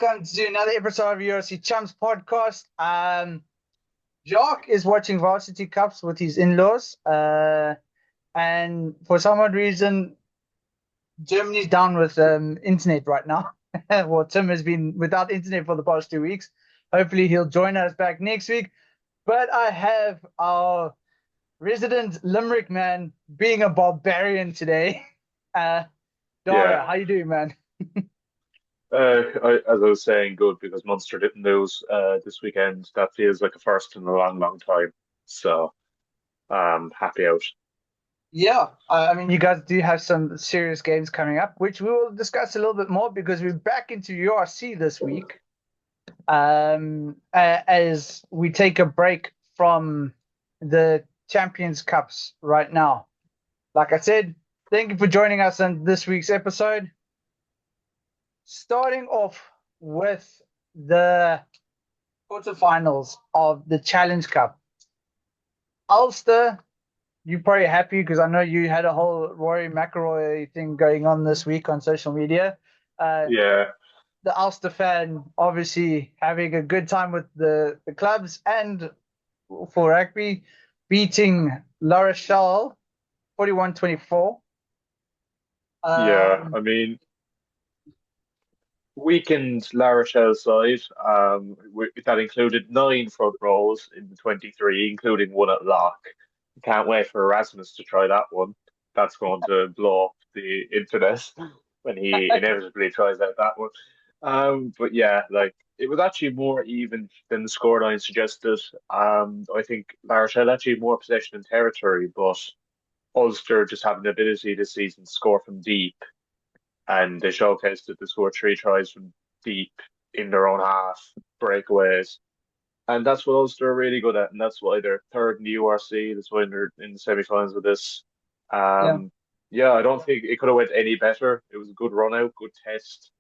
welcome to another episode of URC Chumps Podcast. Jock is watching Varsity Cups with his in-laws, and for some odd reason, Germany's down with internet right now. Well, Tim has been without internet for the past 2 weeks. Hopefully, he'll join us back next week. But I have our resident Limerick man being a barbarian today. Dara, Yeah, how you doing, man? as I was saying, good because Munster didn't lose this weekend. That feels like a first in a long, long time. So, happy out. Yeah, I mean, you guys do have some serious games coming up, which we will discuss a little bit more because we're back into URC this week. As we take a break from the Champions Cups right now. Like I said, thank you for joining us on this week's episode. Starting off with the quarterfinals of the Challenge Cup. Ulster, you're probably happy because I know you had a whole Rory McIlroy thing going on this week on social media. Uh, Yeah, the Ulster fan obviously having a good time with the clubs and for rugby, beating La Rochelle 41-24. yeah. Um, I mean, weakened La Rochelle side. That included 9 front rows in the 23, including one at lock. Can't wait for Erasmus to try that one. That's going to blow up the internet when he inevitably tries out that one. But yeah, like it was actually more even than the scoreline suggested. I think La Rochelle actually had more possession and territory, but Ulster just have an ability this season to score from deep, and they showcased that they scored 3 tries from deep in their own half, breakaways. And that's what Ulster are really good at, and that's why they're third in the URC. That's why they're in the semi-finals with this. yeah. Um, yeah, I don't think it could have went any better. It was a good run out, good test.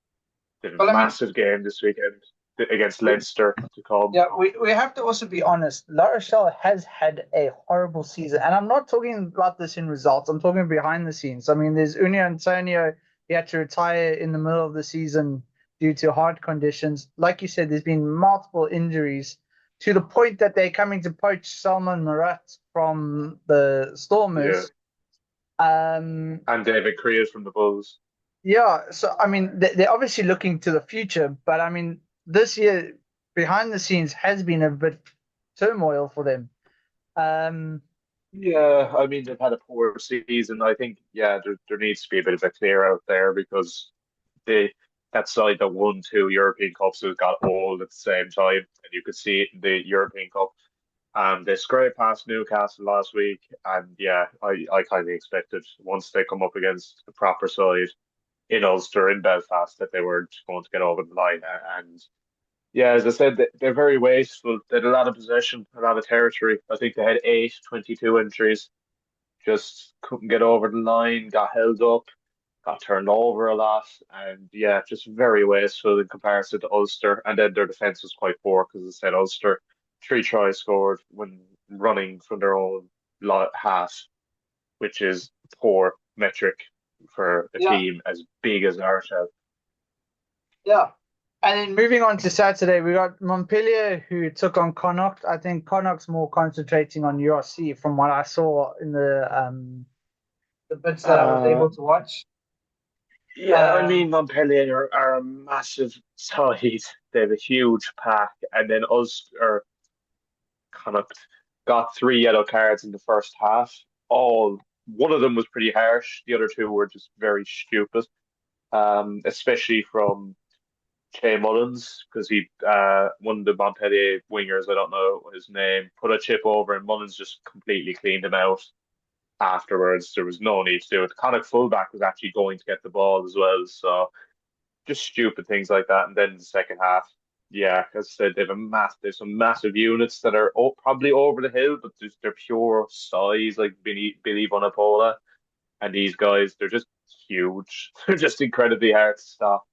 They have a Well, I mean, massive game this weekend against we, Leinster to come. yeah, we have to also be honest. La Rochelle has had a horrible season, and I'm not talking about this in results. I'm talking behind the scenes. I mean, there's Uni Antonio. He had to retire in the middle of the season due to heart conditions. Like you said, there's been multiple injuries to the point that they're coming to poach Salman Marat from the Yeah, Stormers. Um, and David Creed from the Bulls. yeah, so I mean, they're obviously looking to the future, but I mean, this year behind the scenes has been a bit turmoil for them. Um, Yeah, I mean they've had a poor season. I think there needs to be a bit of a clear out there because they that side that won 2 European Cups has got old at the same time, and you could see it in the European Cup. They scraped past Newcastle last week, and yeah, I kind of expected once they come up against the proper side in Ulster in Belfast that they were going to get over the line. And yeah, as I said, they're very wasteful. They had a lot of possession, a lot of territory. I think they had 22 entries, just couldn't get over the line, got held up, got turned over a lot, and yeah, just very wasteful in comparison to Ulster. And then their defense was quite poor because, as I said, Ulster 3 tries scored when running from their own half, which is poor metric for a yeah, team as big as Arshel. yeah. And then moving on to Saturday, we got Montpellier who took on Connacht. I think Connacht's more concentrating on URC from what I saw in the bits that I was Uh, able to watch. yeah, I Um, mean Montpellier are a massive side. They have a huge pack, and then Ulster Connacht got 3 yellow cards in the first half. All One of them was pretty harsh. The other two were just very stupid. Especially from Che Mullins because he one of the Montpellier wingers, I don't know his name, put a chip over and Mullins just completely cleaned him out afterwards. There was no need to do it. The Connacht fullback was actually going to get the ball as well, so just stupid things like that. And then the second half, yeah, as I said, there's some massive units that are probably over the hill, but they're pure size like Billy Bonapola and these guys. They're just huge. They're just incredibly hard to stop.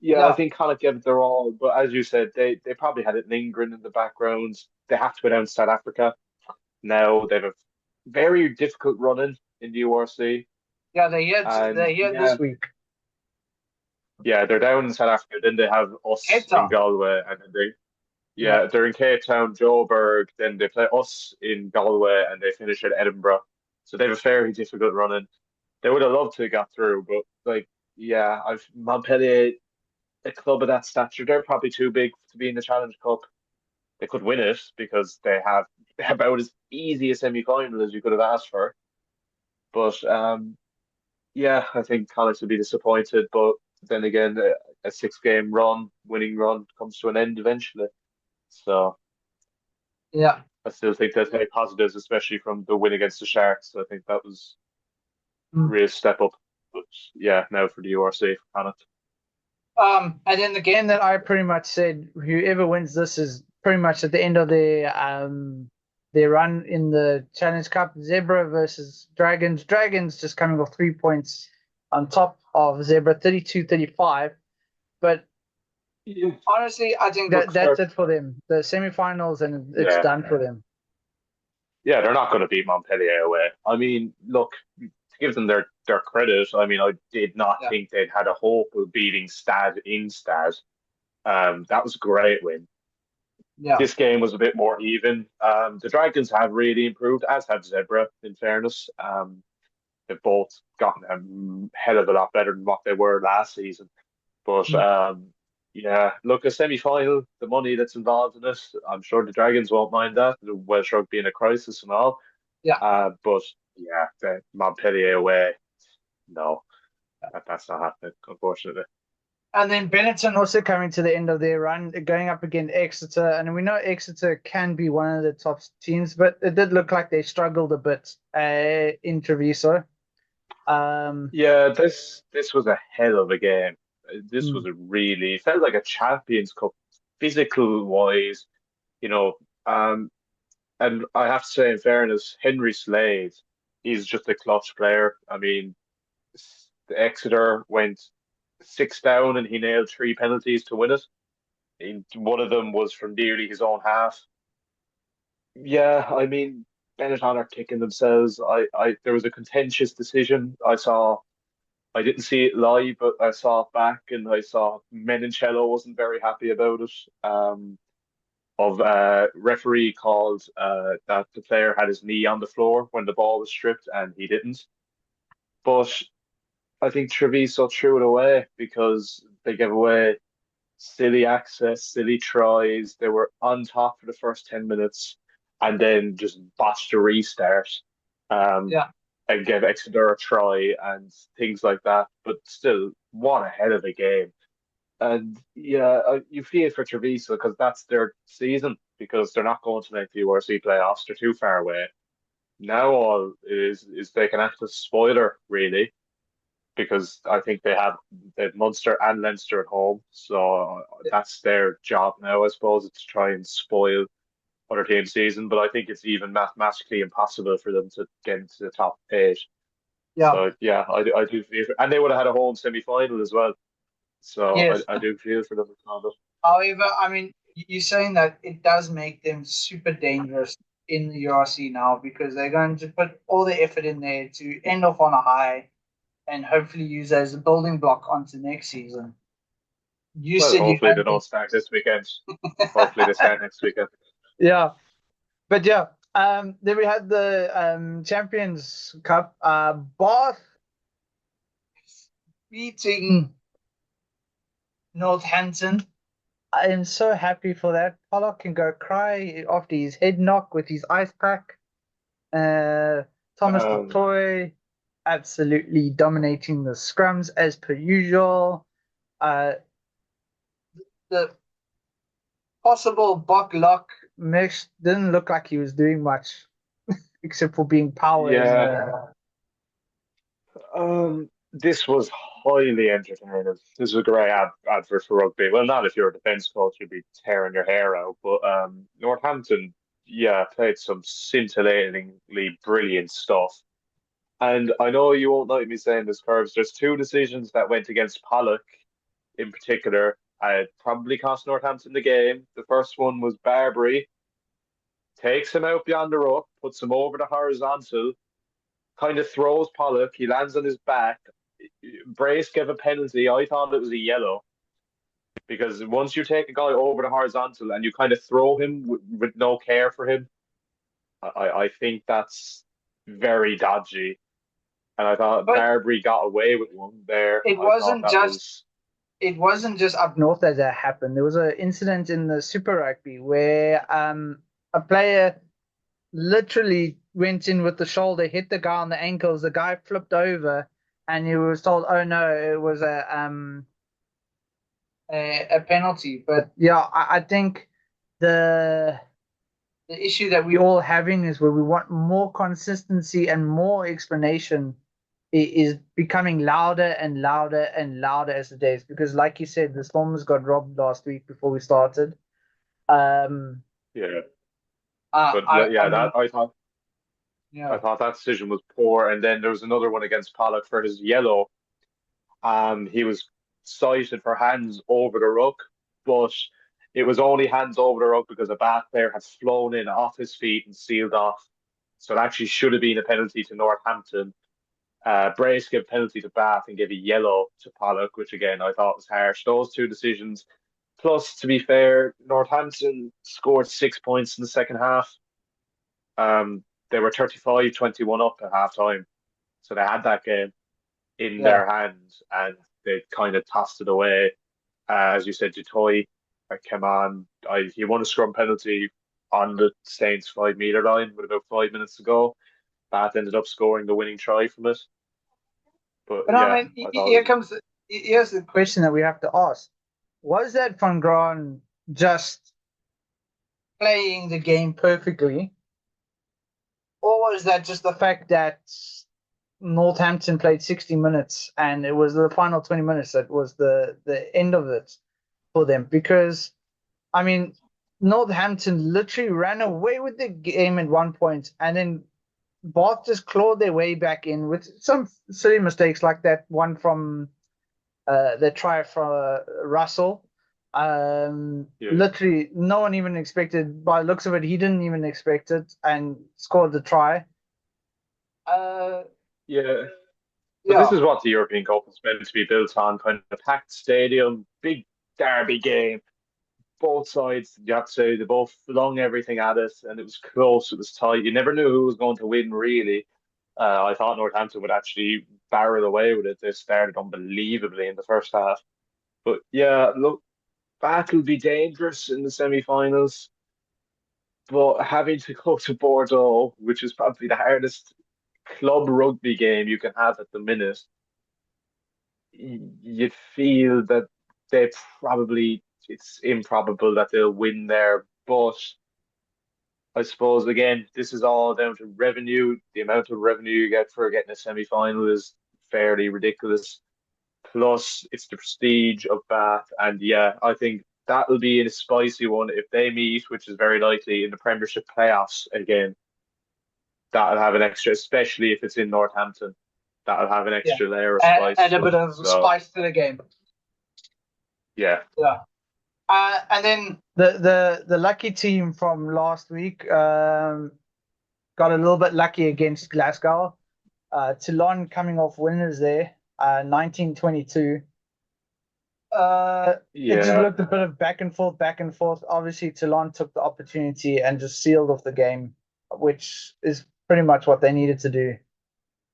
Yeah, I yeah, think Connacht gave it their all, but as you said, they probably had it lingering in the background. They have to go down to South Africa. Now they have a very difficult run in the URC. yeah, they're And here yeah, this week. Yeah, they're down in South Africa. Then they have us Cape in Town. Galway, and then Yeah. they're in Cape Town, Joburg. Then they play us in Galway, and they finish at Edinburgh. So they have a very difficult run in. They would have loved to have got through, but like, yeah, I've Montpellier, a club of that stature, they're probably too big to be in the Challenge Cup. They could win it because they have about as easy a semi-final as you could have asked for. But yeah, I think Connacht will be disappointed. But then again, a six-game winning run, comes to an end eventually. So Yeah. I still think there's many positives, especially from the win against the Sharks. I think that was a Mm. real step up. But yeah, now for the URC for Connacht. And then the game that I pretty much said, whoever wins this is pretty much at the end of their run in the Challenge Cup. Zebra versus Dragons. Dragons just coming off 3 points on top of Zebra, 32-35. But Yeah. honestly, I think Look, that's it for them. The semi-finals, and it's yeah, done for them. yeah, they're not going to beat Montpellier away. I mean, look, to give them their credit, I mean, I did not Yeah. think they'd had a hope of beating Stad in Stad. That was a great win. Yeah. This game was a bit more even. The Dragons have really improved, as have Zebra, in fairness. They've both gotten a hell of a lot better than what they were last season. But Mm. yeah, look, a semi-final, the money that's involved in it, I'm sure the Dragons won't mind that. The Welsh rugby in a crisis and all. Yeah. But yeah, the Montpellier away, no, that's not happening, unfortunately. And then Benetton also coming to the end of their run, going up against Exeter. And we know Exeter can be one of the top teams, but it did look like they struggled a bit in Treviso. Yeah, this was a hell of a game. This Mm. was a really felt like a Champions Cup, physical wise, you know. And I have to say, in fairness, Henry Slade is just a clutch player. I mean, the Exeter went six down and he nailed three penalties to win it. One of them was from nearly his own half. Yeah, I mean, Benetton are kicking themselves. There was a contentious decision. I didn't see it live, but I saw it back, and I saw Menoncello wasn't very happy about it. Of referee called that the player had his knee on the floor when the ball was stripped, and he didn't. But I think Treviso threw it away because they gave away silly access, silly tries. They were on top for the first 10 minutes, and then just botched a restart. Um, Yeah. and gave Exeter a try and things like that. But still, what a hell of a game. And yeah, you feel for Treviso because that's their season because they're not going to make the URC playoffs. They're too far away. Now all it is they can act as spoiler really because I think they have Munster and Leinster at home. So that's their job now, I suppose, is to try and spoil other teams' season. But I think it's even mathematically impossible for them to get into the top eight. Yeah. So yeah, I do feel and they would have had a home semi-final as well. So Yes. I do feel for them. However, I mean, you're saying that it does make them super dangerous in the URC now because they're going to put all the effort in there to end off on a high and hopefully use as a building block onto next season. You Well, said you hopefully they had don't start this weekend. Hopefully they start next weekend. yeah, but yeah. Then we had the Champions Cup. Bath beating Northampton. I am so happy for that. Pollock can go cry after his head knock with his ice pack. Thomas Um, Latoy absolutely dominating the scrums as per usual. Uh, the possible Buck Lock mesh didn't look like he was doing much except for being power in yeah, the this was highly entertaining. This was a great advert for rugby. Well, not if you're a defence coach, you'd be tearing your hair out. But Northampton, yeah, played some scintillatingly brilliant stuff. And I know you won't like me saying this, Curves. There's two decisions that went against Pollock in particular. Probably cost Northampton the game. The first one was Barbary takes him out beyond the ruck, puts him over the horizontal, kind of throws Pollock. He lands on his back. Brace gave a penalty. I thought it was a yellow because once you take a guy over the horizontal and you kind of throw him with no care for him, I think that's very dodgy. And I thought But Barbary got away with one there. it I thought wasn't that just was, it wasn't just up north that happened. There was an incident in the Super Rugby where a player literally went in with the shoulder, hit the guy on the ankles. The guy flipped over, and he was told, "Oh no, it was a penalty." But yeah, I think the the issue that we all having is where we want more consistency and more explanation is becoming louder and louder and louder as the days. Because, like you said, the Stormers got robbed last week before we started. Um, yeah. But I yeah, mean, that I thought I yeah, thought that decision was poor. And then there was another one against Pollock for his yellow. He was cited for hands over the ruck, but it was only hands over the ruck because a Bath player had flown in off his feet and sealed off. So it actually should have been a penalty to Northampton. Brace gave a penalty to Bath and gave a yellow to Pollock, which again I thought was harsh. Those two decisions. Plus, to be fair, Northampton scored 6 points in the second half. They were 35-21 up at half time. So they had that game in yeah. their hands and they kind of tossed it away. As you said, Dutoy came on. He won a scrum penalty on the Saints 5 metre line with about 5 minutes to go. Bath ended up scoring the winning try from it. But But I yeah, mean, I thought it was. here's the question that we have to ask: was that Van Graan just playing the game perfectly, or was that just the fact that Northampton played 60 minutes and it was the final 20 minutes that was the end of it for them? Because I mean, Northampton literally ran away with the game at one point, and then Bath just clawed their way back in with some silly mistakes like that one from the try from Russell. Yeah. Literally, no one even expected. By the looks of it, he didn't even expect it and scored the try. Uh, Yeah. But this yeah, is what the European Cup is meant to be built on, kind of packed stadium, big derby game. Both sides, you have to say, they both flung everything at it, and it was close, it was tight. You never knew who was going to win, really. I thought Northampton would actually barrel away with it. They started unbelievably in the first half. But yeah, look, Bath will be dangerous in the semi-finals. But having to go to Bordeaux, which is probably the hardest club rugby game you can have at the minute, you'd feel that they probably, it's improbable that they'll win there. But I suppose, again, this is all down to revenue. The amount of revenue you get for getting a semi final is fairly ridiculous. Plus, it's the prestige of Bath. And yeah, I think that will be a spicy one if they meet, which is very likely in the Premiership playoffs again. That'll have an extra, especially if it's in Northampton. That'll have an yeah. extra layer of spice Add a to it. bit of So spice to the game. yeah, Yeah. And then the lucky team from last week got a little bit lucky against Glasgow. Toulon coming off winners there, 1922. It just yeah. looked a bit of back and forth, back and forth. Obviously, Toulon took the opportunity and just sealed off the game, which is pretty much what they needed to do.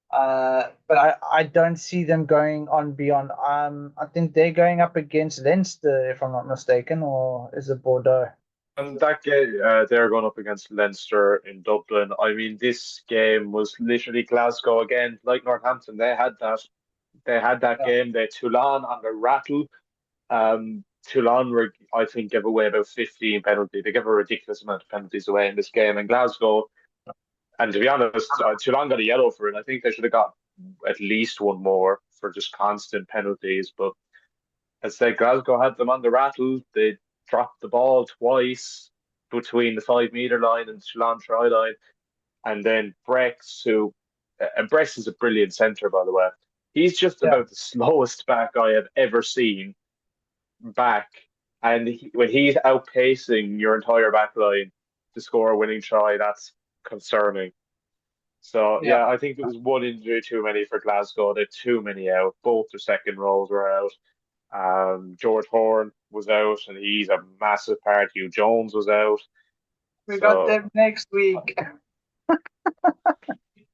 But I don't see them going on beyond. I think they're going up against Leinster, if I'm not mistaken, or is it Bordeaux? And that game, they're going up against Leinster in Dublin. I mean, this game was literally Glasgow again, like Northampton. They had that Yeah, game. They had Toulon on the rattle. Toulon were, I think, give away about 15 penalties. They give a ridiculous amount of penalties away in this game. And Glasgow, and to be honest, Toulon got a yellow for it. I think they should have got at least one more for just constant penalties. But as I said, Glasgow had them on the rattle. They dropped the ball twice between the 5 metre line and the Toulon try line. And then Brex, and Brex is a brilliant centre, by the way. He's just yeah, about the slowest back I have ever seen back. And when he's outpacing your entire back line to score a winning try, that's concerning. So Yeah. yeah, I think it was one injury too many for Glasgow. They had too many out. Both their second rows were out. George Horn was out, and he's a massive part. Hugh Jones was out. We got So them next week.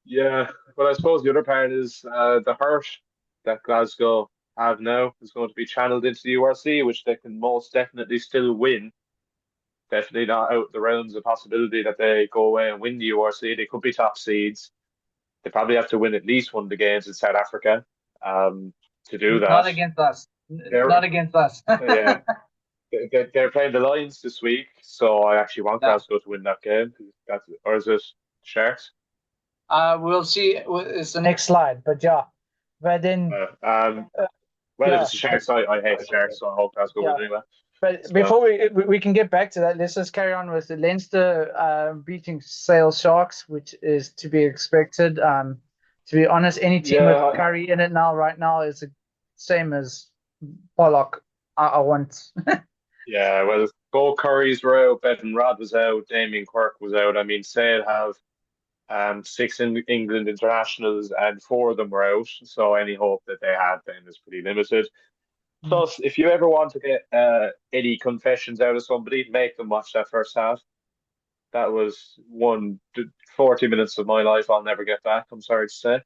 yeah, but I suppose the other part is the hurt that Glasgow have now is going to be channeled into the URC, which they can most definitely still win. Definitely not out the realms of possibility that they go away and win the URC. They could be top seeds. They probably have to win at least one of the games in South Africa to do that. Not against us. They're Not against us. yeah, they're playing the Lions this week, so I actually want Yeah. Glasgow to win that game. That's, or is it Sharks? We'll see. It's the next slide, but yeah. But then, Well, if yeah, it's the Sharks, I hate the Sharks, so I hope Glasgow yeah. win anyway. But So, before we can get back to that, let's just carry on with the Leinster beating Sale Sharks, which is to be expected. To be honest, any team yeah, with Curry in it right now is the same as Pollock. I want. yeah. Well, both Currys were out, Bevan Rod was out, Damien Quirk was out. I mean, Sale have six England internationals, and four of them were out. So any hope that they had then is pretty limited. Plus, if you ever want to get any confessions out of somebody, make them watch that first half. That was 40 minutes of my life I'll never get back, I'm sorry to say.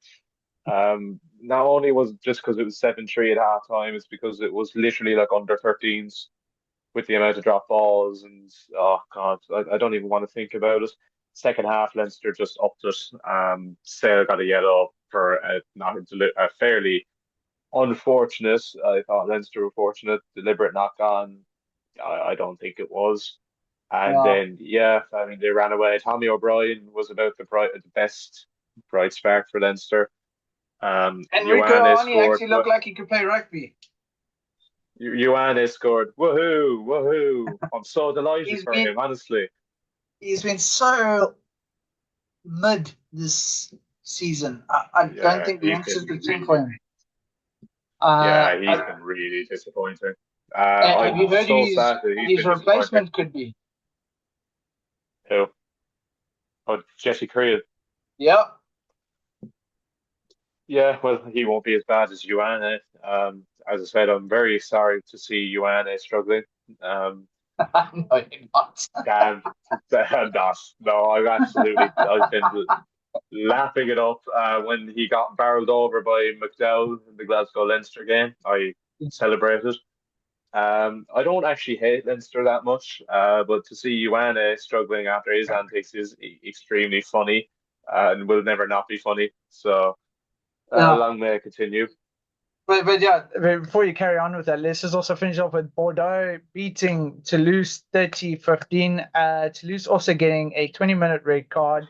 Not only was it just because it was 7-3 at half time, it's because it was literally like under 13s with the amount of drop balls and oh god, I don't even want to think about it. Second half, Leinster just upped it. Sale got a yellow for a fairly unfortunate. I thought Leinster were fortunate, deliberate knock on. I don't think it was. And Yeah. then yeah, I mean they ran away. Tommy O'Brien was about the best bright spark for Leinster. And Rico Ioane Arnie scored. actually looked like he could play rugby. Ioane scored. Woohoo! Woohoo! I'm so delighted He's for been him, honestly. he's been so mid this season. I don't Yeah, think Leinster's the team for him. he's been really disappointing. Have you I'm heard so sad that he's his been disappointing. replacement could be? Who? Oh, Jesse Creel. Yeah. Yeah, well, he won't be as bad as Ioane. As I said, I'm very sorry to see Ioane struggling. No, you're not. Damn, I'm not. No, I've been laughing it up when he got barreled over by McDowell in the Glasgow Leinster game. I celebrated. I don't actually hate Leinster that much, but to see Ioane struggling after his antics is extremely funny and will never not be funny. So Yeah. long may it continue. But yeah, before you carry on with that, let's just also finish off with Bordeaux beating Toulouse 30-15. Toulouse also getting a 20-minute red card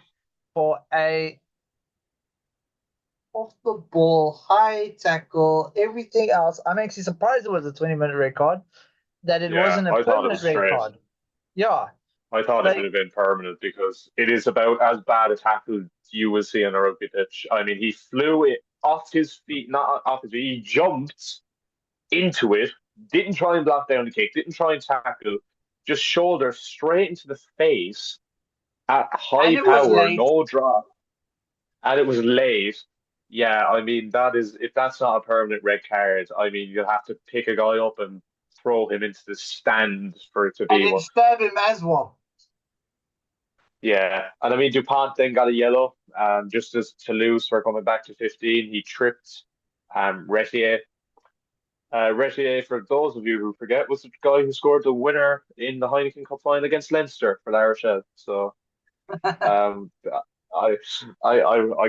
for a off the ball, high tackle, everything else. I'm actually surprised it was a 20-minute red card, that it wasn't a I thought it was permanent red straight. card. Yeah. I thought it would have been permanent because it is about as bad a tackle you will see on a rugby pitch. I mean, he flew it off his feet, not off his feet. He jumped into it, didn't try and block down the kick, didn't try and tackle, just shoulder straight into the face at high power, no drop, and it was late. Yeah, I mean that is if that's not a permanent red card, I mean you'll have to pick a guy up and throw him into the stand for it to be and one. stab him as well. Yeah, and I mean Dupont then got a yellow. Just as Toulouse were coming back to 15, he tripped Retier. Retier, for those of you who forget, was the guy who scored the winner in the Heineken Cup final against Leinster for La Rochelle. So, um, I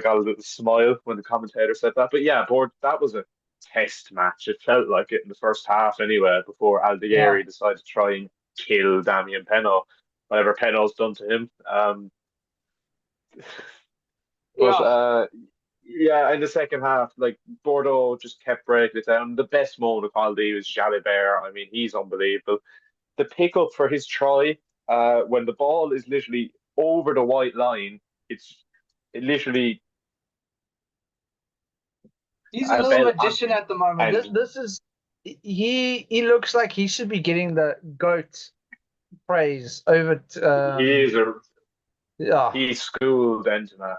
got a little smile when the commentator said that. But yeah, that was a test match. It felt like it in the first half anyway, before Aldegheri decided to try and kill Damien Penaud, whatever Penaud's done to him. Yeah, in the second half, like Bordeaux just kept breaking it down. The best moment of Caldi was Jalibert. I mean, he's unbelievable. The pickup for his try, when the ball is literally over the white line, it literally. He's a little magician at the moment. This is he looks like he should be getting the GOAT praise over. He is he schooled Entomac.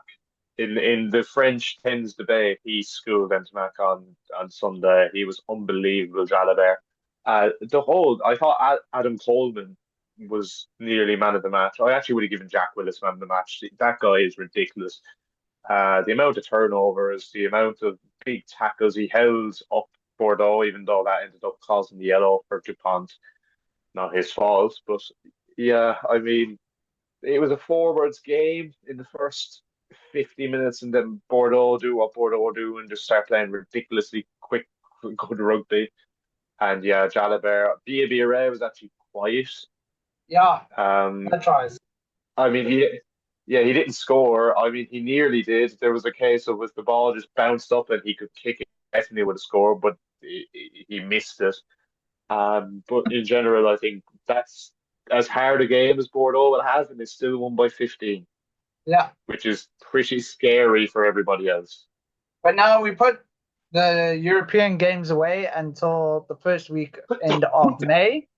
in the French tens debate, he schooled Ntamack on Sunday. He was unbelievable, Jalabert. I thought Adam Coleman was nearly man of the match. I actually would have given Jack Willis man of the match. That guy is ridiculous. The amount of turnovers, the amount of big tackles he held up Bordeaux, even though that ended up causing the yellow for DuPont. Not his fault, but yeah, I mean, it was a forwards game in the first 50 minutes, and then Bordeaux do what Bordeaux do and just start playing ridiculously quick, good rugby. And yeah, Jalabert, Biabire was actually quiet. Yeah, Um, that tries. I mean, he didn't score. I mean, he nearly did. There was a case of with the ball just bounced up and he could kick it, definitely would have scored, but he missed it. But in general, I think that's as hard a game as Bordeaux will have, and it's still won by 15, Yeah. which is pretty scary for everybody else. But now we put the European games away until the first week end of May.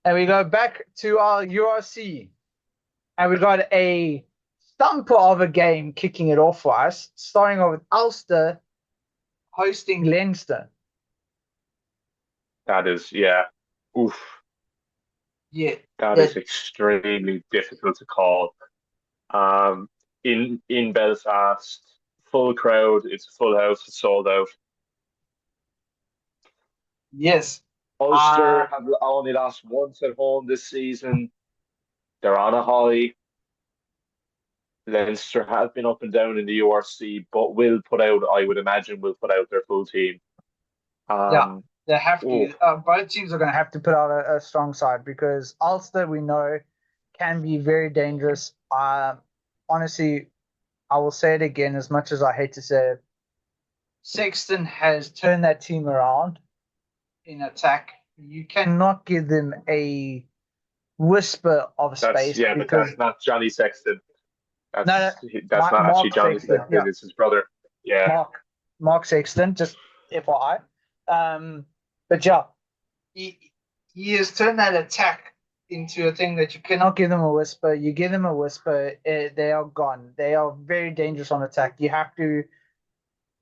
And we go back to our URC. And we got a stumper of a game kicking it off for us, starting off with Ulster hosting Leinster. That is, yeah. Oof. Yeah. That is extremely difficult to call. In Belfast, full crowd, it's a full house, it's sold out. Yes. Ulster have only lost once at home this season. They're on a high. Leinster have been up and down in the URC, but I would imagine, will put out their full team. Yeah, they have to. Both teams are going to have to put out a strong side because Ulster, we know, can be very dangerous. Honestly, I will say it again, as much as I hate to say it. Sexton has turned that team around in attack. You cannot give them a whisper of space. But that's not Johnny Sexton. That's not Mark actually Johnny Sexton. Yeah. It's his brother. Yeah. Mark Sexton, just FYI. But yeah, he has turned that attack into a thing that you cannot give them a whisper. You give them a whisper, they are gone. They are very dangerous on attack. You have to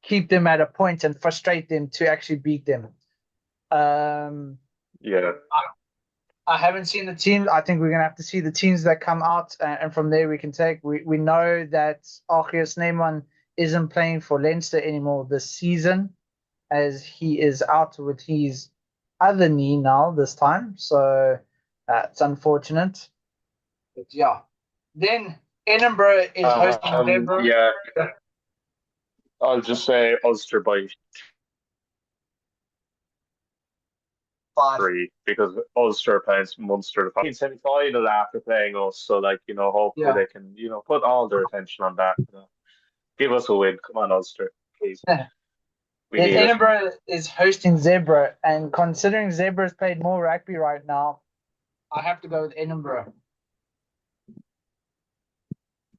keep them at a point and frustrate them to actually beat them. Yeah. I haven't seen the teams. I think we're going to have to see the teams that come out, and from there we can take. We know that Arceus Neyman isn't playing for Leinster anymore this season, as he is out with his other knee now this time. So it's unfortunate. But yeah. Then Edinburgh is hosting Edinburgh. Yeah. I'll just say Ulster by 3 because Ulster playing Munster in semi-final after playing us. So, hopefully they can, put all their attention on that. Give us a win. Come on, Ulster, please. Edinburgh is hosting Zebra, and considering Zebra's played more rugby right now, I have to go with Edinburgh.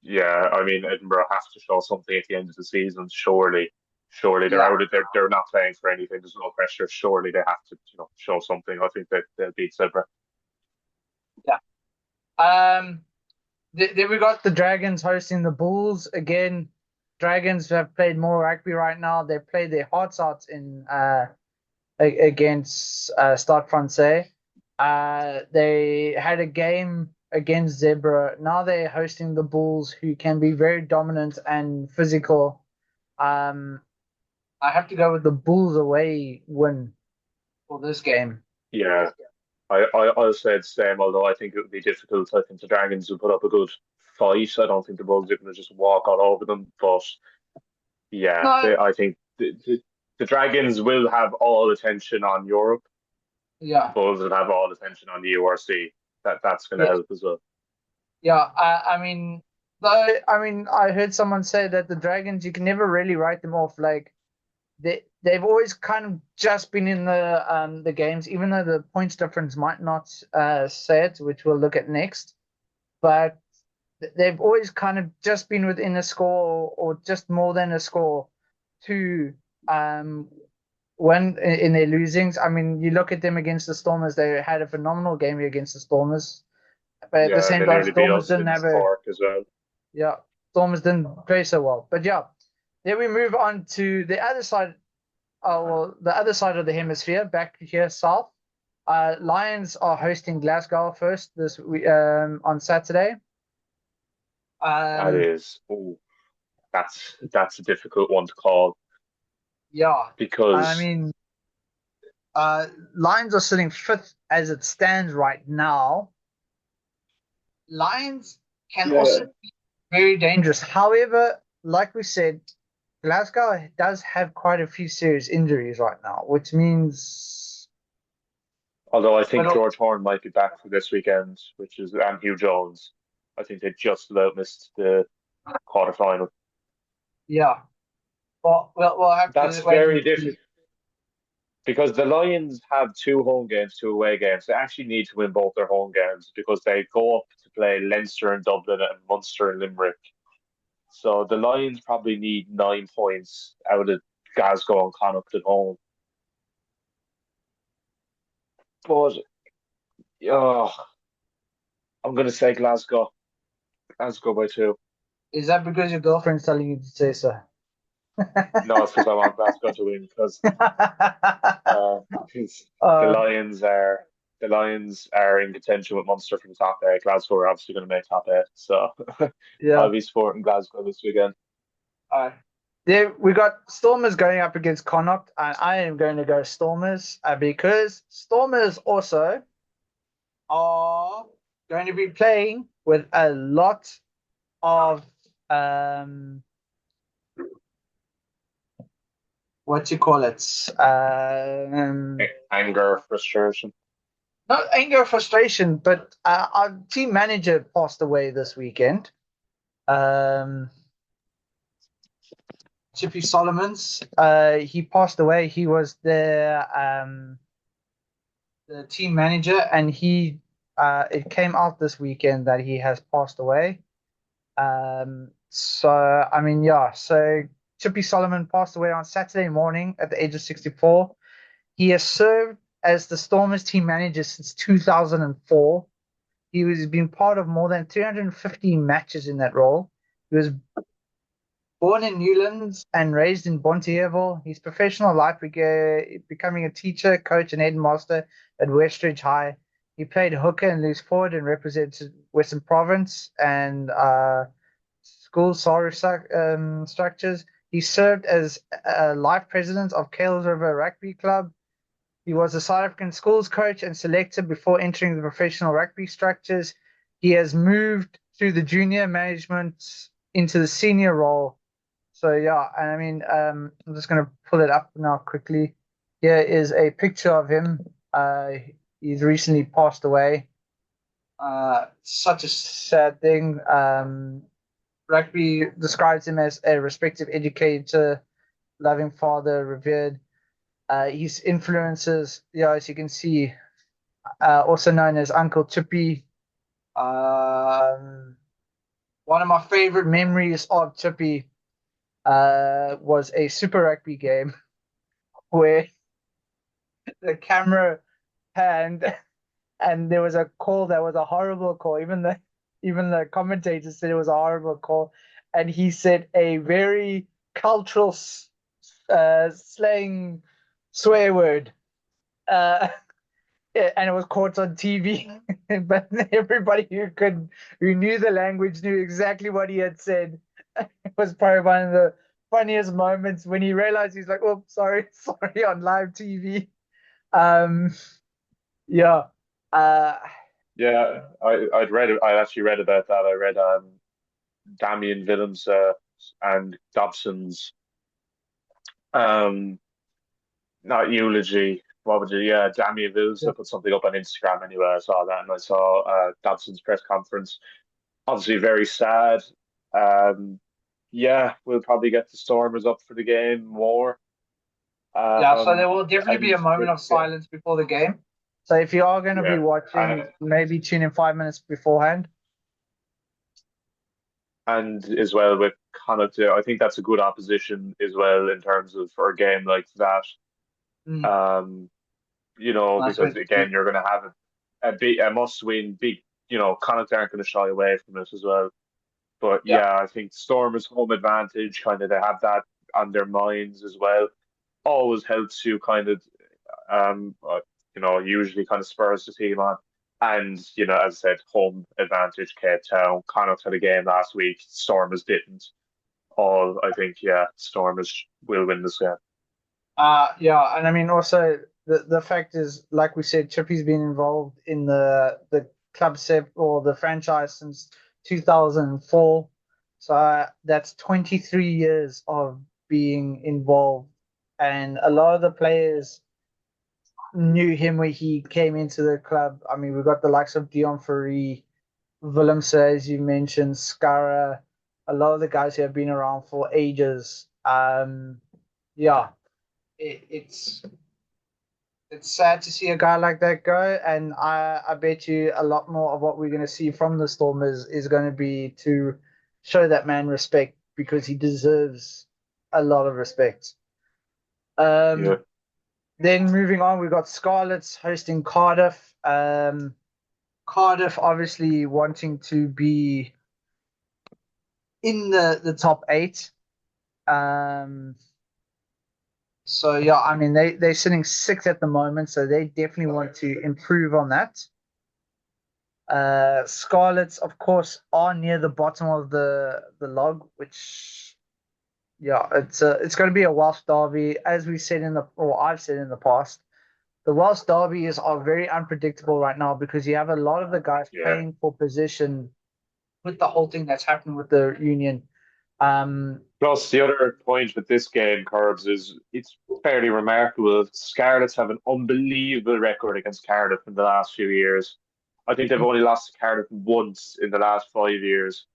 Yeah, I mean, Edinburgh have to show something at the end of the season. Surely they're out of there. They're not playing for anything. There's no pressure. Surely they have to, show something. I think that they'll beat Zebra. Yeah. Then we got the Dragons hosting the Bulls again. Dragons have played more rugby right now. They played their hearts out in against Stade Francais. They had a game against Zebra. Now they're hosting the Bulls, who can be very dominant and physical. I have to go with the Bulls away win for this game. Yeah, I'll say the same, although I think it would be difficult. I think the Dragons will put up a good fight. I don't think the Bulls are going to just walk all over them. But yeah, I think the Dragons will have all attention on Europe. Yeah. Bulls will have all attention on the URC. That's going to help as well. Yeah, I heard someone say that the Dragons, you can never really write them off. Like they've always kind of just been in the games, even though the points difference might not say it, which we'll look at next. But they've always kind of just been within a score or just more than a score to when in their losings. I mean, you look at them against the Stormers, they had a phenomenal game against the Stormers. But at the same time, Stormers didn't have as well. Yeah. Stormers didn't play so well. But yeah, then we move on to the other side. The other side of the hemisphere, back here south. Lions are hosting Glasgow first this on Saturday. That is, oh, that's a difficult one to call Yeah, I because mean, Lions are sitting fifth as it stands right now. Lions can yeah. also be very dangerous. However, like we said, Glasgow does have quite a few serious injuries right now, which means, Although I think but George Horn might be back for this weekend, which is and Hugh Jones. I think they just about missed the quarterfinal. yeah, well, we'll have That's to wait and very see. difficult because the Lions have two home games, two away games. They actually need to win both their home games because they go up to play Leinster and Dublin and Munster and Limerick. So the Lions probably need 9 points out of Glasgow and Connacht at home. But oh, I'm going to say Glasgow. Glasgow by two. Is that because your girlfriend's telling you to say so? No, it's because I want Glasgow to win because uh, the uh, Lions are the Lions are in contention with Munster for the top eight. Glasgow are obviously going to make top eight, so yeah. I'll be supporting Glasgow this weekend. Yeah, we got Stormers going up against Connacht, and I am going to go Stormers because Stormers also are going to be playing with a lot of um, what you call it, Anger, frustration. not anger, frustration, but our team manager passed away this weekend. Um, Chippy Solomons, he passed away. He was the team manager, and it came out this weekend that he has passed away. So I mean, yeah. So Chippy Solomon passed away on Saturday morning at the age of 64. He has served as the Stormers team manager since 2004. He has been part of more than 350 matches in that role. He was born in Newlands and raised in Bonteheuvel. His professional life began becoming a teacher, coach, and headmaster at Westridge High. He played hooker and loose forward and represented Western Province and school sorry structures. He served as life president of Kales River Rugby Club. He was a South African schools coach and selector before entering the professional rugby structures. He has moved through the junior management into the senior role. So yeah, and I mean, I'm just gonna pull it up now quickly. Here is a picture of him. He's recently passed away. Such a sad thing. Rugby describes him as a respected educator, loving father, revered. His influences, yeah, as you can see, also known as Uncle Chippy. Um, One of my favorite memories of Chippy was a Super Rugby game where the camera panned and there was a call that was a horrible call. Even the commentators said it was a horrible call, and he said a very cultural slang swear word. Uh, and it was caught on TV. But everybody who knew the language knew exactly what he had said. It was probably one of the funniest moments when he realized he's like, "Oh, sorry, sorry," on live TV. Um, yeah. Uh, Yeah, I'd read it. I actually read about that. I read Damien Willems and Dobson's um not eulogy. What would you? Yeah, Damien Willems yeah, put something up on Instagram anyway. I saw that and I saw Dobson's press conference. Obviously, very sad. Um, yeah, we'll probably get the Stormers up for the game more. yeah. So there Um, will definitely be and a moment of yeah, silence before the game. So if you are going to be yeah, watching, maybe tune in 5 minutes beforehand. and as well with Connacht, I think that's a good opposition as well in terms of for a game like that. Mm, Um, nice way because to put again, it. you're going to have a must win big. Connacht aren't going to shy away from it as well. But Yeah. yeah, I think Stormers' home advantage, kind of, they have that on their minds as well. Always helps you kind of, um, uh, usually kind of spurs the team on. And, as I said, home advantage, Cape Town. Connacht had a game last week. Stormers didn't. I think, yeah, Stormers will win this game. Yeah, and I mean also the fact is, like we said, Chippy's been involved in the club set or the franchise since 2004. So that's 23 years of being involved, and a lot of the players knew him when he came into the club. I mean, we've got the likes of Dion Fourie, Willemse, as you mentioned, Scara, a lot of the guys who have been around for ages. Yeah, it's sad to see a guy like that go, and I bet you a lot more of what we're going to see from the Stormers is going to be to show that man respect because he deserves a lot of respect. Yeah. Then moving on, we've got Scarlets hosting Cardiff. Cardiff obviously wanting to be in the top eight. Um, so yeah, I mean they're sitting sixth at the moment, so they definitely want to improve on that. Scarlets, of course, are near the bottom of the log, which yeah, it's going to be a Welsh derby, as we said or I've said in the past. The Welsh derbies are very unpredictable right now because you have a lot of the guys Yeah. playing for position with the whole thing that's happening with the union. Um, Plus, the other point with this game, Curbs, is it's fairly remarkable. Scarlets have an unbelievable record against Cardiff in the last few years. I think they've only lost to Cardiff once in the last 5 years,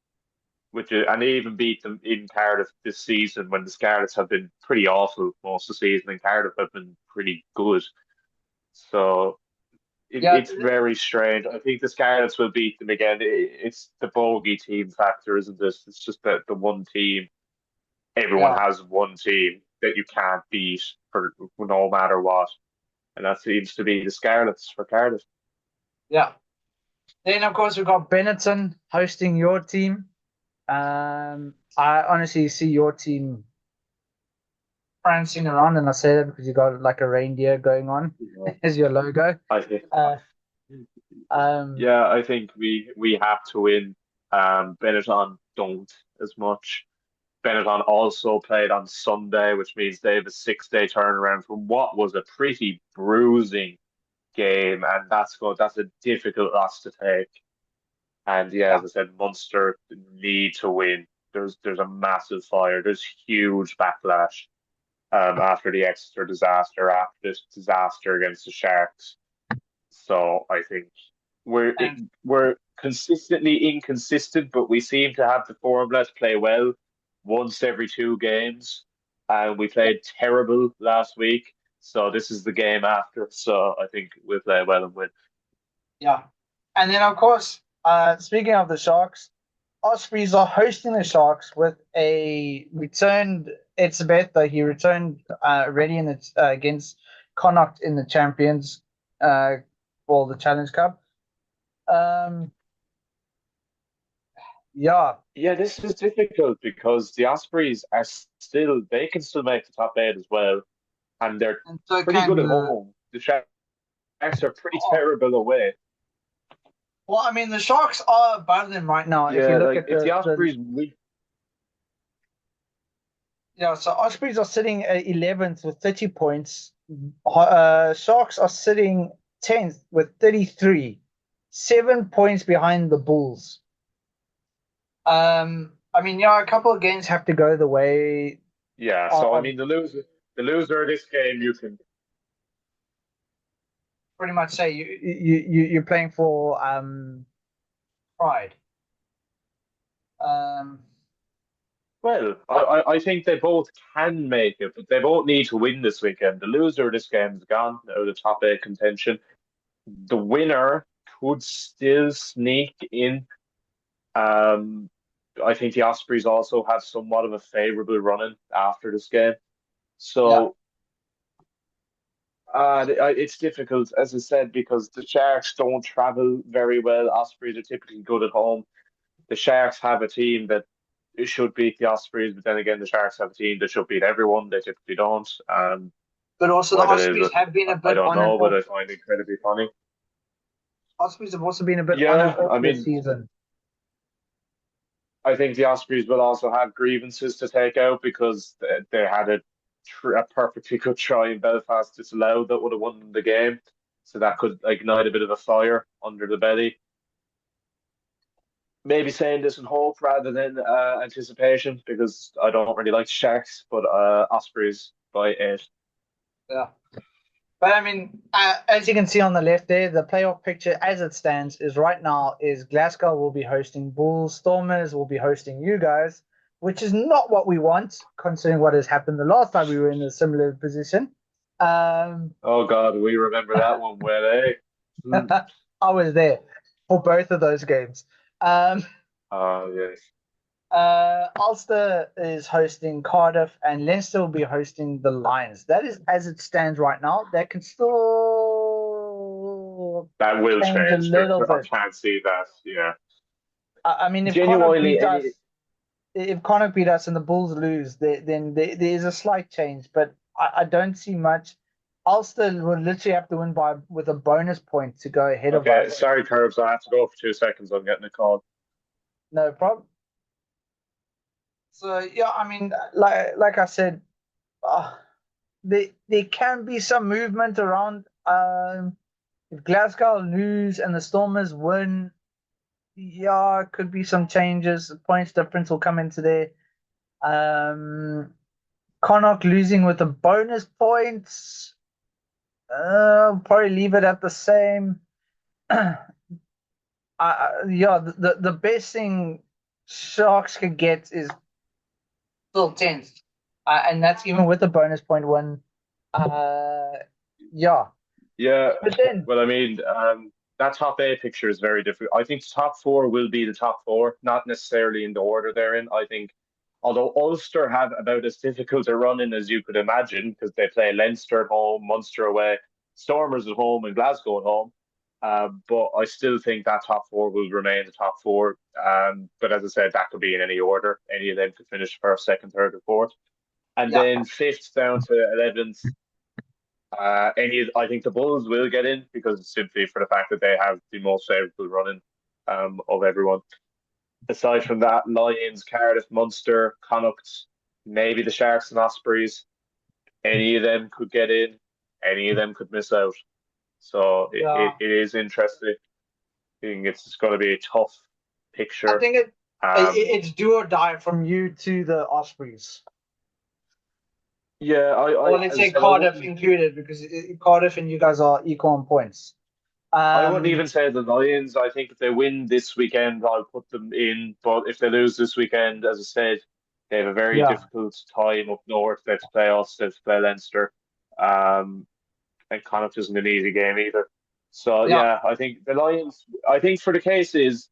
and they even beat them in Cardiff this season when the Scarlets have been pretty awful most of the season, and Cardiff have been pretty good. So yeah, it's very strange. I think the Scarlets will beat them again. It's the bogey team factor, isn't it? It's just that the one team. Everyone yeah, has one team that you can't beat for no matter what, and that seems to be the Scarlets for Cardiff. yeah. Then of course we've got Benetton hosting your team. I honestly see your team prancing around, and I say that because you got like a reindeer going on Yeah. as your logo. I think, Uh, um, yeah, I think we have to win. Benetton don't as much. Benetton also played on Sunday, which means they have a 6 day turnaround from what was a pretty bruising game, and that's a difficult loss to take. And yeah, yeah, as I said, Munster need to win. There's a massive fire. There's huge backlash after the Exeter disaster, after this disaster against the Sharks. So I think we're and we're consistently inconsistent, but we seem to have the formula to play well once every 2 games. And we yeah, played terrible last week, so this is the game after. So I think we'll play well and win. yeah. And then of course, speaking of the Sharks, Ospreys are hosting the Sharks with a returned Etzebeth. He returned already in the against Connacht in the Champions, for the Challenge Cup. Um, yeah, Yeah, this is difficult because the Ospreys are still, they can still make the top 8 as well, and they're and so pretty can good at the. home. The Sharks are pretty Oh, terrible away. well, I mean, the Sharks are above them right now. If you Yeah, look like at if the the Ospreys win, yeah, so Ospreys are sitting at 11th with 30 points. Sharks are sitting 10th with 33, 7 points behind the Bulls. I mean, yeah, a couple of games have to go the way yeah. So I of mean, the loser of this game, you can. pretty much say you're playing for pride. Um, Well, I think they both can make it, but they both need to win this weekend. The loser of this game is gone out of the top 8 contention. The winner could still sneak in. Um, I think the Ospreys also have somewhat of a favourable running after this game. yeah, So it's difficult, as I said, because the Sharks don't travel very well. Ospreys are typically good at home. the Sharks have a team that should beat the Ospreys, but then again, the Sharks have a team that should beat everyone. They typically don't. But also the Why that is, Ospreys have been a I bit don't on and know, but off. I find it incredibly funny. Ospreys have also been a bit on and Yeah, off I this mean, season. I think the Ospreys will also have grievances to take out because they had a perfectly good try in Belfast disallowed that would have won the game. So that could ignite a bit of a fire under the belly. Maybe saying this in hope rather than anticipation because I don't really like Sharks, but Ospreys by 8. Yeah. But I mean, as you can see on the left there, the playoff picture as it stands is right now is Glasgow will be hosting Bulls, Stormers will be hosting you guys, which is not what we want, considering what has happened the last time we were in a similar position. Um, Oh God, we remember that one well, eh? Hmm. I was there for both of those games. Um, Oh yes. Ulster is hosting Cardiff, and Leinster will be hosting the Lions. That is as it stands right now. That can still That will change a change. little I bit. can't see that. Yeah. I mean, if Connacht Genuinely, beat any us, if Connacht beat us and the Bulls lose, then there is a slight change, but I don't see much. Ulster will literally have to win by with a bonus point to go ahead of okay, us. sorry, Curbs, I have to go for 2 seconds. I'm getting a call. No problem. So yeah, I mean, like I said, uh, there can be some movement around. If Glasgow lose and the Stormers win, yeah, could be some changes. The points difference will come into there. Connacht losing with the bonus points. Probably leave it at the same. Yeah, the best thing Sharks could get is still 10th. And that's even with the bonus point win. Uh, yeah. Yeah, But then, well, I mean, that top 8 picture is very different. I think the top 4 will be the top 4, not necessarily in the order they're in. I think, although Ulster have about as difficult a run in as you could imagine because they play Leinster at home, Munster away, Stormers at home, and Glasgow at home. But I still think that top 4 will remain the top 4. But as I said, that could be in any order. Any of them could finish first, second, third, or fourth. And yeah, then fifth down to 11th. I think the Bulls will get in because simply for the fact that they have the most favourable running of everyone. Aside from that, Lions, Cardiff, Munster, Connacht, maybe the Sharks and Ospreys. Any of them could get in. Any of them could miss out. So yeah. it is interesting. I think it's going to be a tough I picture. think Um, it's do or die from you to the Ospreys. yeah, Or let's as I say said, I Cardiff wouldn't. included, because Cardiff and you guys are equal on points. I wouldn't Um, even say the Lions. I think if they win this weekend, I'll put them in. But if they lose this weekend, as I said, they have a very yeah, difficult time up north. They have to play us, they have to play Leinster. Um, and Connacht isn't an easy game either. So yeah, yeah, I think the Lions. I think for the case is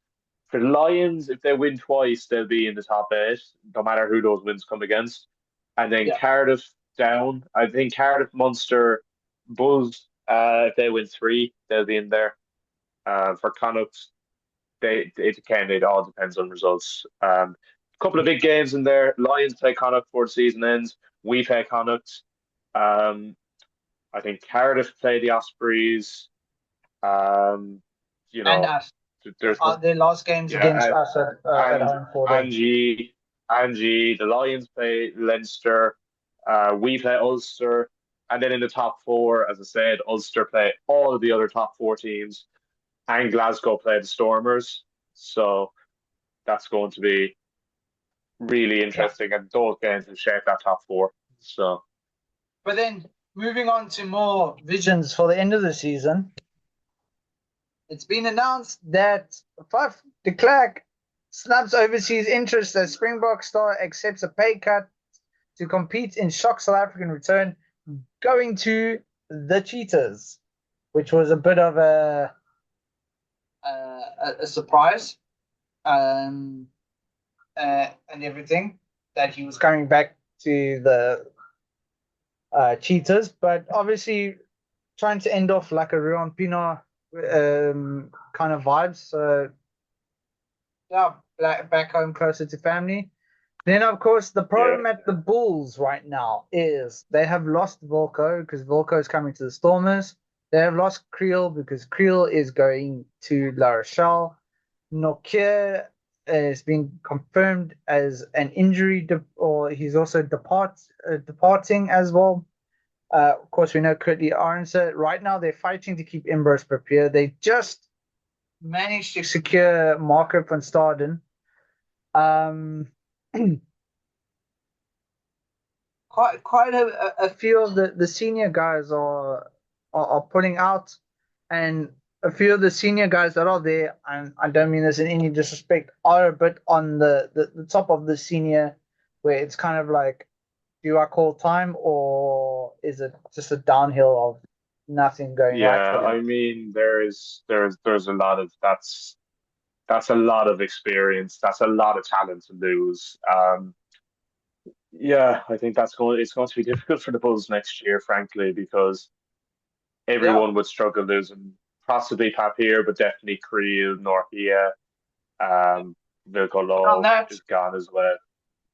for the Lions, if they win twice, they'll be in the top 8, no matter who those wins come against. And then yeah, Cardiff down. I think Cardiff, Munster, Bulls. If they win 3, they'll be in there. For Connacht, it all depends on results. A couple of big games in there. Lions play Connacht before the season ends. We play Connacht. Um, I think Cardiff play the Ospreys. Um, you and know, us. there's Their last games against yeah, us at and home for them. Angie. The Lions play Leinster. We play Ulster, and then in the top 4, as I said, Ulster play all of the other top 4 teams, and Glasgow play the Stormers. So that's going to be really Yeah. interesting, and those games will shape that top 4. So But then moving on to more visions for the end of the season, it's been announced that Fife de Klerk snubs overseas interest as Springbok star accepts a pay cut to compete in shock South African return, going to the Cheetahs, which was a bit of a surprise, um, and everything that he was coming back to the Cheetahs, but obviously trying to end off like a Ruan Pienaar kind of vibes. So yeah, back home closer to family. Then, of course, the Yeah. problem at the Bulls right now is they have lost Volko because Volko is coming to the Stormers. They have lost Creel because Creel is going to La Rochelle. Nokia has been confirmed as an injury, or he's also departing as well. Of course, we know Curtly Arnser. Right now, they're fighting to keep Imbros prepared. They just managed to secure Marco van Staden. Um, quite a few of the senior guys are pulling out, and a few of the senior guys that are there, and I don't mean this in any disrespect, are a bit on the top of the senior, where it's kind of like, do I call time or is it just a downhill of nothing going right Yeah, for them? I mean, there's a lot of that's a lot of experience. That's a lot of talent to lose. Yeah, I think it's going to be difficult for the Bulls next year, frankly, because Yeah. everyone would struggle losing possibly Papier, but definitely Creel, Northia, um, Vilko On Low that, is gone as well.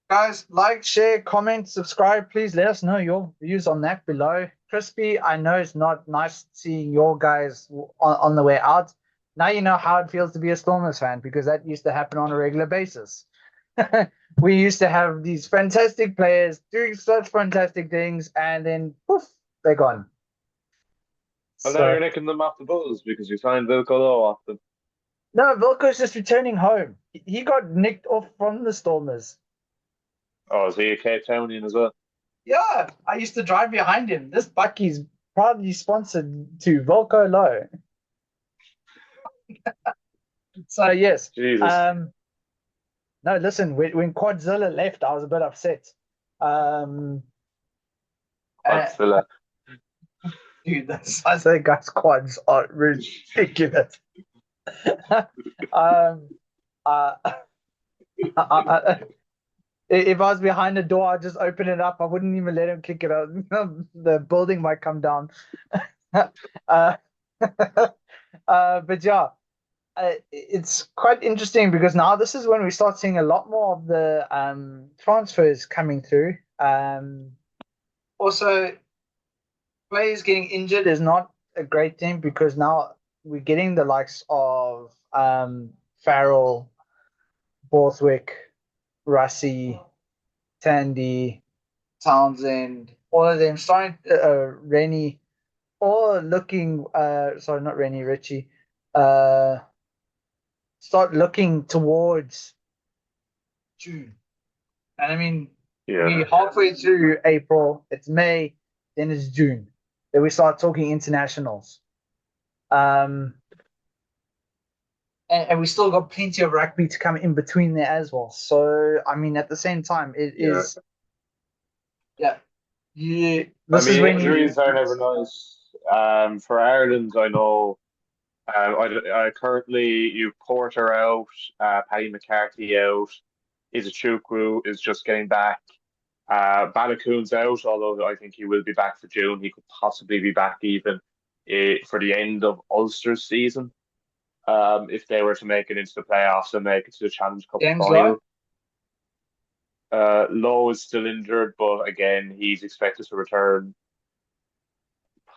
guys, like, share, comment, subscribe. Please let us know your views on that below. Crispy, I know it's not nice seeing your guys on the way out. Now you know how it feels to be a Stormers fan because that used to happen on a regular basis. We used to have these fantastic players doing such fantastic things, and then poof, they're gone. Well, now So you're nicking them off the Bulls because you signed Vilko Low off them. no, Vilko's just returning home. He got nicked off from the Stormers. Oh, is he a Cape Townian as well? Yeah, I used to drive behind him. This Bucky's proudly sponsored to Volco Low. So yes. Jesus, Um no, listen, when Quadzilla left, I was a bit upset. Um uh, what's the left? dude, the size of the guy's quads are ridiculous. um uh, if I was behind the door, I'd just open it up. I wouldn't even let him kick it out. The building might come down. uh, but yeah, it's quite interesting because now this is when we start seeing a lot more of the transfers coming through. Also, players getting injured is not a great thing because now we're getting the likes of Farrell, Borthwick, Russie, Tandy, Townsend, all of them starting Rennie, all looking sorry, not Rennie, Richie, uh start looking towards June. And I mean, Yeah. we halfway through April, it's May, then it's June. Then we start talking internationals. Um, and we still got plenty of rugby to come in between there as well. So, I mean, at the same time, it Yeah. is, yeah, I this is mean, when you, injuries are never nice. For Ireland, I know. Currently, you've Porter out, Paddy McCarthy out. Izuchukwu is just getting back. Balakoon's out, although I think he will be back for June. He could possibly be back even for the end of Ulster's season, if they were to make it into the playoffs and make it to the Challenge Cup James Lowe, final. Lowe is still injured, but again, he's expected to return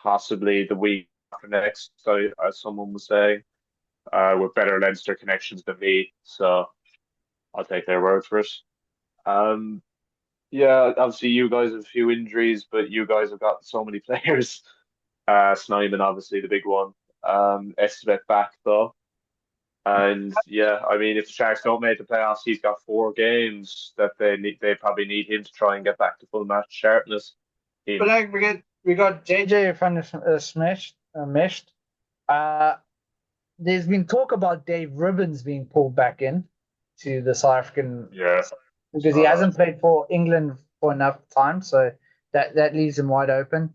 possibly the week after next, so, as someone was saying, with better Leinster connections than me. So I'll take their word for it. Um, yeah, obviously you guys have a few injuries, but you guys have got so many players. Snyman, obviously the big one. Estevez back though. And yeah, I mean, if the Sharks don't make the playoffs, he's got 4 games that they need. They probably need him to try and get back to full match sharpness. but In don't forget, we got JJ from the meshed. Uh, there's been talk about Dave Ribbons being pulled back in to the South African yeah, because he saw that. hasn't played for England for enough time, so that leaves him wide open.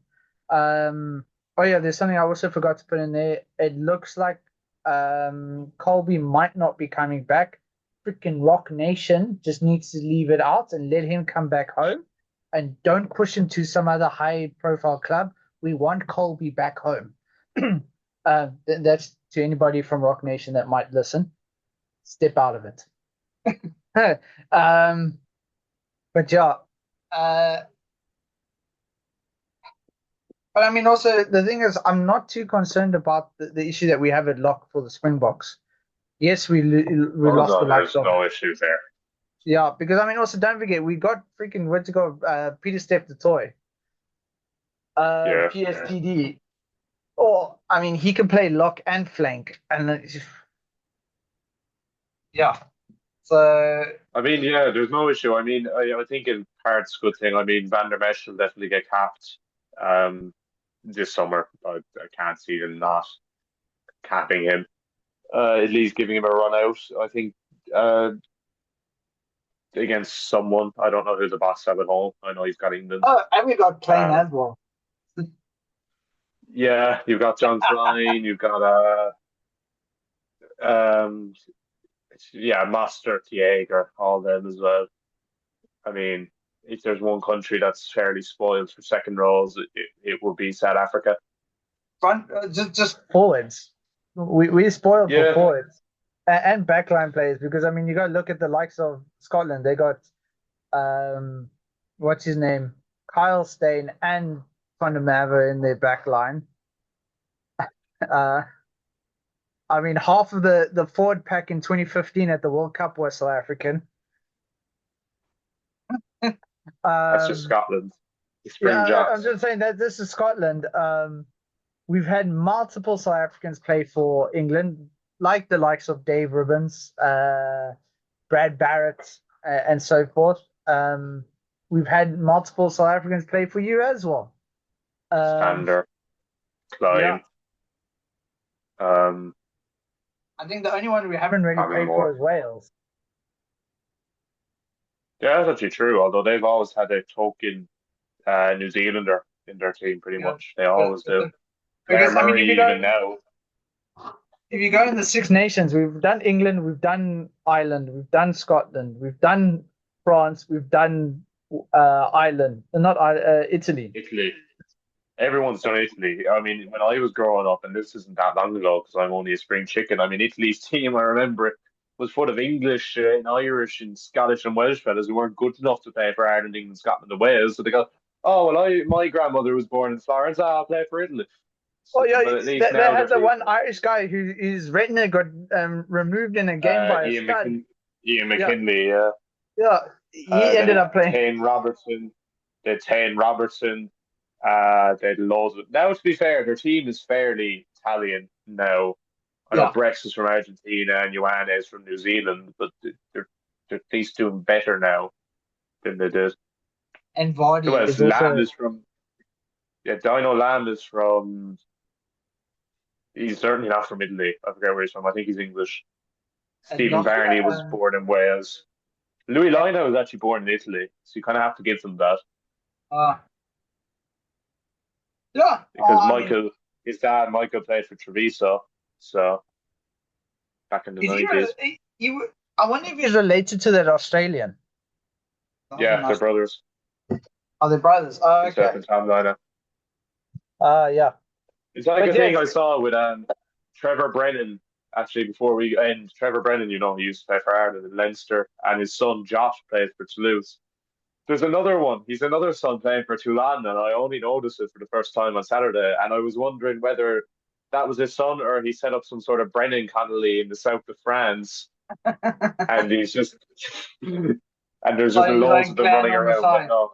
Oh yeah, there's something I also forgot to put in there. It looks like Colby might not be coming back. Freaking Rock Nation just needs to leave it out and let him come back home, and don't push him to some other high-profile club. We want Colby back home. That's to anybody from Rock Nation that might listen. Step out of it. But yeah, but I mean, also the thing is, I'm not too concerned about the issue that we have at lock for the Springboks. Yes, we Oh lost the no, likes there's of, no issues there. yeah, because I mean, also don't forget we got freaking where to go, Peter Steph the toy, Yeah. PSTD. Or I mean, he can play lock and flank, and yeah. So I mean, yeah, there's no issue. I mean, I think in part's a good thing. I mean, Van der Mesch will definitely get capped this summer. I can't see them not capping him. At least giving him a run out. I think uh, against someone. I don't know who the boss have at home. I know he's got England. and we got Klein Um, as well. yeah, you've got John Klein. You've got um, yeah, Master Tiager, all them as well. I mean, if there's one country that's fairly spoiled for second rows, it would be South Africa. Front, just forwards. We spoiled for Yeah, forwards and backline players because I mean you got to look at the likes of Scotland. They got what's his name, Kyle Steyn and Van der Merwe in their backline. Uh, I mean half of the forward pack in 2015 at the World Cup was South African. that's just Scotland. The Spring Yeah, I'm Jocks. just saying that this is Scotland. We've had multiple South Africans play for England, like the likes of Dave Ribbons, Brad Barrett, and so forth. We've had multiple South Africans play for you as well. Stander, Yeah, Klein. Um, I think the only one we haven't really Probably played for more. is Wales. Yeah, that's actually true. Although they've always had a token New Zealander in their team, pretty Yeah, much. They always do. Blair because I mean, Murray, even now. if you go in the Six Nations, we've done England, we've done Ireland, we've done Scotland, we've done France, we've done Ireland, not Italy. Italy. Everyone's done Italy. I mean, when I was growing up, and this isn't that long ago because I'm only a spring chicken. I mean, Italy's team, I remember it was full of English and Irish and Scottish and Welsh fellas who weren't good enough to play for Ireland, England, Scotland, and Wales. So they go, "Oh well, my grandmother was born in Florence. I'll play for Italy." Oh yeah, But at least they now had the one Irish guy who his retina got removed in a game by a stud. Ian Yeah, McKinley, yeah. yeah, he They ended had up playing. Tane Robertson. They had Tane Robertson. They had loads of. Now, to be fair, their team is fairly Italian now. I know Yeah, Brex is from Argentina and Joanne is from New Zealand, but they're at least doing better now than they did. and Who Vardy else? is Lamb also is from. Yeah, Dino Lamb is from. He's certainly not from Italy. I forget where he's from. I think he's English. and Stephen Barney was born in Wales. Louis Lino was actually born in Italy, so you kind of have to give them that uh, yeah. because I mean, his dad, Michael, played for Treviso, so back in the is he, 90s. I wonder if he's related to that Australian. That was a Yeah, they're nice. brothers. Are they brothers? Oh, Himself okay. and Tom Lina. Yeah. It's like But a thing yes, I saw with Trevor Brennan. Actually, before we end, Trevor Brennan, he used to play for Ireland and Leinster, and his son Josh plays for Toulouse. There's another one. He's another son playing for Toulon, and I only noticed it for the first time on Saturday. And I was wondering whether that was his son or he set up some sort of Brennan Connolly in the south of France, and he's just and there's just so he's loads like of them clan running on the around. But side. no,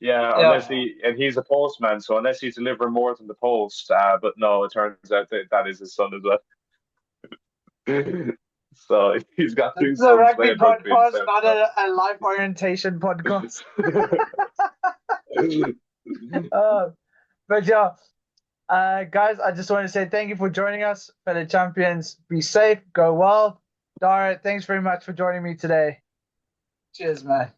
yeah, Yeah. he's a postman, so unless he's delivering more than the post, but no, it turns out that is his son as well. So he's got This two is a sons rugby playing rugby in the podcast, south not of a life orientation podcast. France. But yeah, guys, I just want to say thank you for joining us, fellow champions. Be safe, go well. Dara, thanks very much for joining me today. Cheers, man.